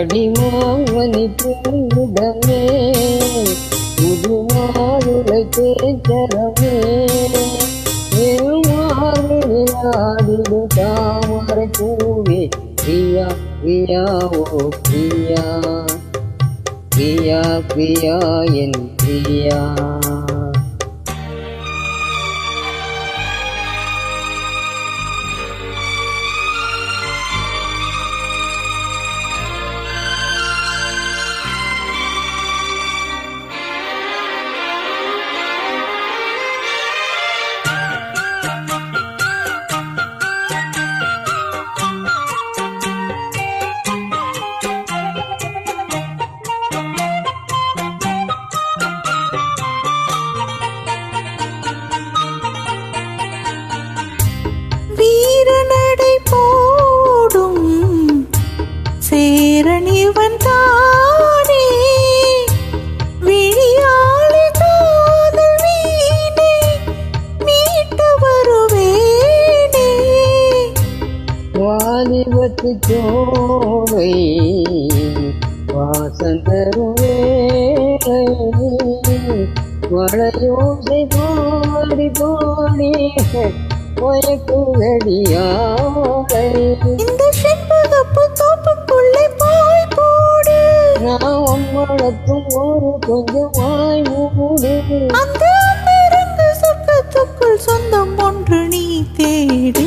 அடிமாங்கனி பூடமே புது மாதுளை தேச்சரமே ஆடிடு தாமரை பூவே பிரியா பிரியா ஓ பிரியா பிரியா பிரியா என் பிரியா. வீரநடை போடும் சேரனிவன் தானே விழியாளி காதல் வீணை மீட்ட வருவேனே. வாலிபத்து சோலை வாசந்தருவே வளையோசை பாடி பாடி இந்த செண்பகப்பு தோப்புக்குள்ளே பாய் போடு நான் உம்மளத்தும் ஒரு கொஞ்சம் வாய் மூடு அந்த அந்தரங்க சொர்க்கத்துக்குள் சொந்தம் ஒன்று நீ தேடு.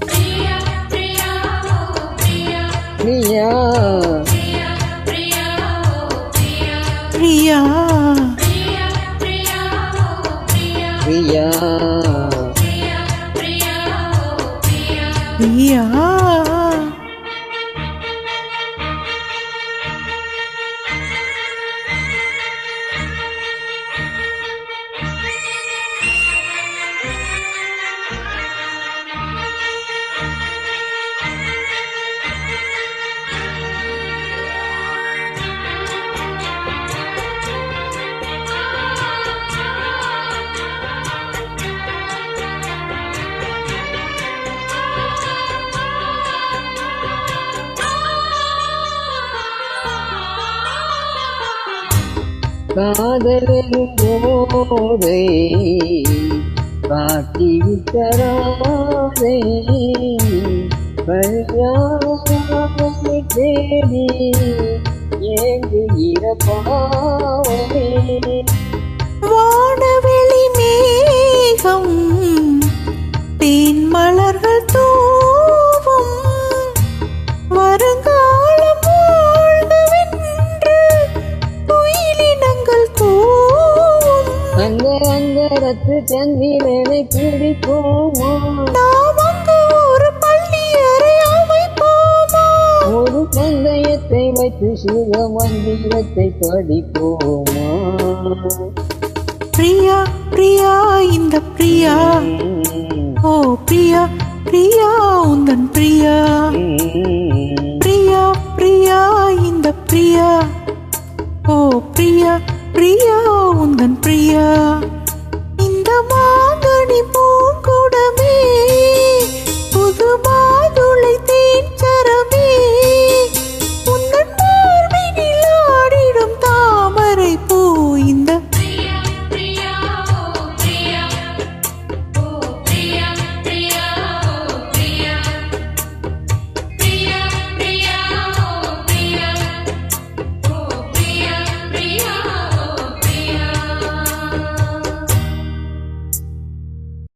பிரியா பிரியா பிரியா பிரியா பிரியா. காதலும் போதை காட்டிவிட்டராதை கல்யாணத்தை தேடி ஏங்குகிற பாவமே. வானவெளி மேகம் தேன் மலர்கள் தூவும் வருங்காலம் வாழ்கவென்று குயிலினங்கள் கூவும். அந்த அந்தரத்து சந்திரனை பிடிப்போமா நாம் அங்கு ஒரு பள்ளி அறை அமைப்போமா. ஒரு பந்தயத்தை வைத்து சிவ மந்திரத்தை படிப்போமா. பிரியா பிரியா இந்த பிரியா ஓ பிரியா பிரியா உந்தன் பிரியா. பிரியா பிரியா இந்த பிரியா ஓ பிரியா பிரியா உந்தன் பிரியா.